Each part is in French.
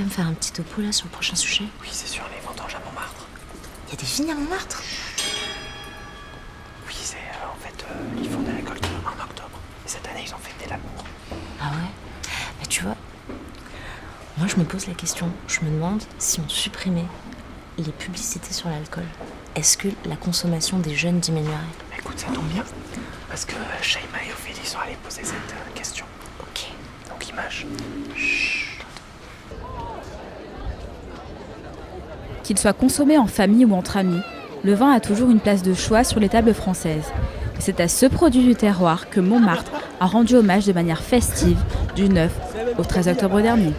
me faire un petit topo là sur le prochain sujet? Oui, c'est sûr, les vendanges à Montmartre. Il y a des vignes à Montmartre? Oui, c'est ils font de la récolte en octobre. Et cette année, ils ont fêté l'amour. Ah ouais? Mais tu vois, moi je me pose la question. Je me demande si on supprimait les publicités sur l'alcool, est-ce que la consommation des jeunes diminuerait? Écoute, ça tombe bien. Parce que Shaima et Ophélie sont allés poser cette question. Ok. Donc image. Chut. Qu'il soit consommé en famille ou entre amis, le vin a toujours une place de choix sur les tables françaises. Et c'est à ce produit du terroir que Montmartre a rendu hommage de manière festive du 9 au 13 octobre dernier.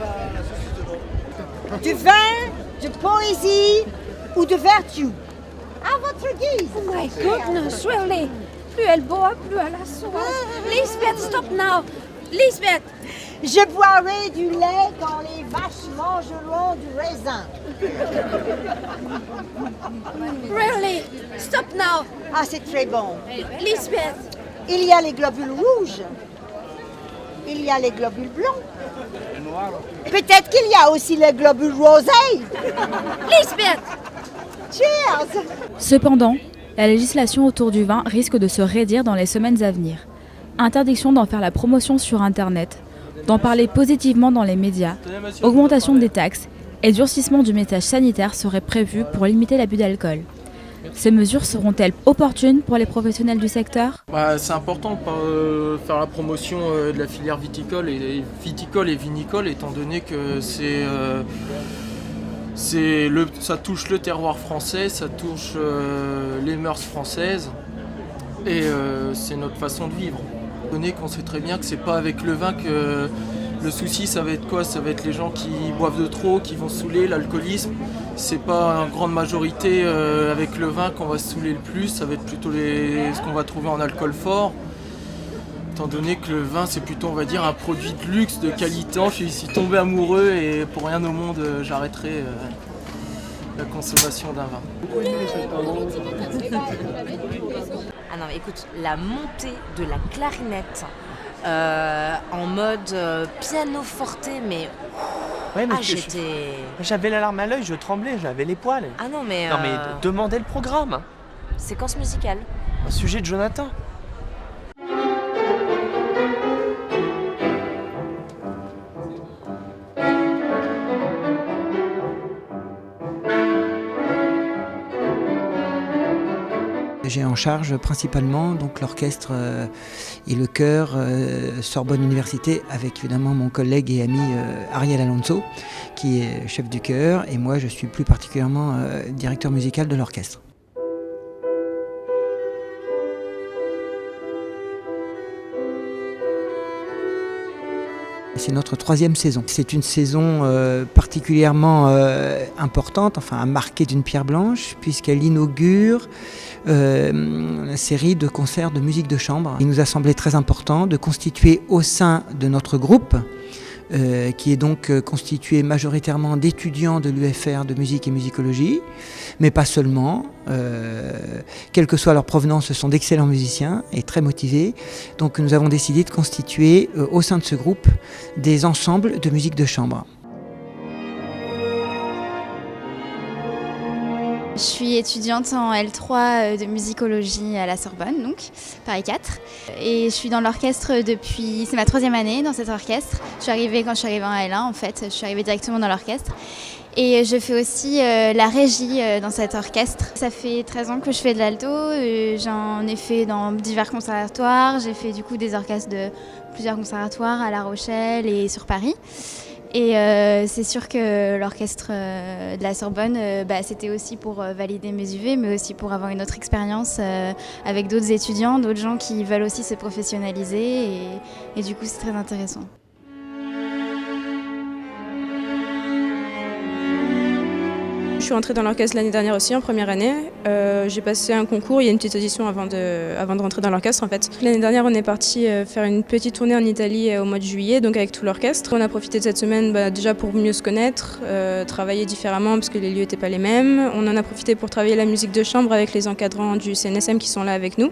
Du vin, de poésie ou de vertu. À votre guise. Oh my goodness, really? Plus elle boit, plus elle a soif. Lisbeth, stop now. Lisbeth! Je boirai du lait quand les vaches mangeront du raisin. Really? Stop now. Ah, c'est très bon. Lisbeth! Il y a les globules rouges. Il y a les globules blancs. Peut-être qu'il y a aussi les globules rosés. Lisbeth! Cheers! Cependant, la législation autour du vin risque de se raidir dans les semaines à venir. Interdiction d'en faire la promotion sur Internet, d'en parler positivement dans les médias, augmentation des taxes et durcissement du message sanitaire seraient prévus pour limiter l'abus d'alcool. Ces mesures seront-elles opportunes pour les professionnels du secteur ? C'est important de faire la promotion de la filière viticole et vinicole, étant donné que ça touche le terroir français, ça touche les mœurs françaises et c'est notre façon de vivre. Étant donné qu'on sait très bien que c'est pas avec le vin que le souci, ça va être quoi? Ça va être les gens qui boivent de trop, qui vont se saouler, l'alcoolisme. C'est pas en grande majorité avec le vin qu'on va se saouler le plus, ça va être plutôt ce qu'on va trouver en alcool fort. Étant donné que le vin, c'est plutôt, on va dire, un produit de luxe, de qualité. Je suis tombé amoureux et pour rien au monde, j'arrêterai la consommation d'un vin. Ah non, mais écoute, la montée de la clarinette en mode piano forte, mais... Ouais, mais j'avais la larme à l'œil, je tremblais, j'avais les poils. Ah non, mais... Non mais demandez le programme. Séquence musicale. Un sujet de Jonathan. J'ai en charge principalement donc l'orchestre et le chœur Sorbonne Université avec évidemment mon collègue et ami Ariel Alonso qui est chef du chœur et moi je suis plus particulièrement directeur musical de l'orchestre. C'est notre 3e saison. C'est une saison particulièrement importante, enfin à marquer d'une pierre blanche, puisqu'elle inaugure la série de concerts de musique de chambre. Il nous a semblé très important de constituer au sein de notre groupe, qui est donc constitué majoritairement d'étudiants de l'UFR de musique et musicologie, mais pas seulement. Quelle que soit leur provenance, ce sont d'excellents musiciens et très motivés. Donc nous avons décidé de constituer au sein de ce groupe des ensembles de musique de chambre. Je suis étudiante en L3 de musicologie à la Sorbonne, donc Paris 4. Et je suis dans l'orchestre depuis... C'est ma 3e année dans cet orchestre. Quand je suis arrivée en L1 en fait, je suis arrivée directement dans l'orchestre. Et je fais aussi la régie dans cet orchestre. Ça fait 13 ans que je fais de l'alto, j'en ai fait dans divers conservatoires. J'ai fait du coup des orchestres de plusieurs conservatoires à La Rochelle et sur Paris. Et c'est sûr que l'orchestre de la Sorbonne, c'était aussi pour valider mes UV, mais aussi pour avoir une autre expérience avec d'autres étudiants, d'autres gens qui veulent aussi se professionnaliser. Et du coup, c'est très intéressant. Je suis rentrée dans l'orchestre l'année dernière aussi, en première année. J'ai passé un concours, il y a une petite audition avant de rentrer dans l'orchestre en fait. L'année dernière, on est parti faire une petite tournée en Italie au mois de juillet, donc avec tout l'orchestre. On a profité de cette semaine déjà pour mieux se connaître, travailler différemment parce que les lieux n'étaient pas les mêmes. On en a profité pour travailler la musique de chambre avec les encadrants du CNSM qui sont là avec nous.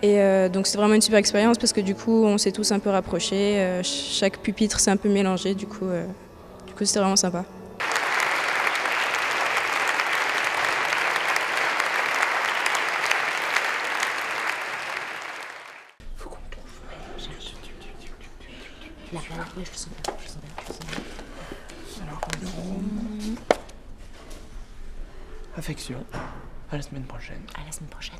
Et donc c'est vraiment une super expérience parce que du coup, on s'est tous un peu rapprochés. Chaque pupitre s'est un peu mélangé, du coup c'était vraiment sympa. Là, ouais, je le sens bien, je le sens bien. Alors, affection. À la semaine prochaine. À la semaine prochaine.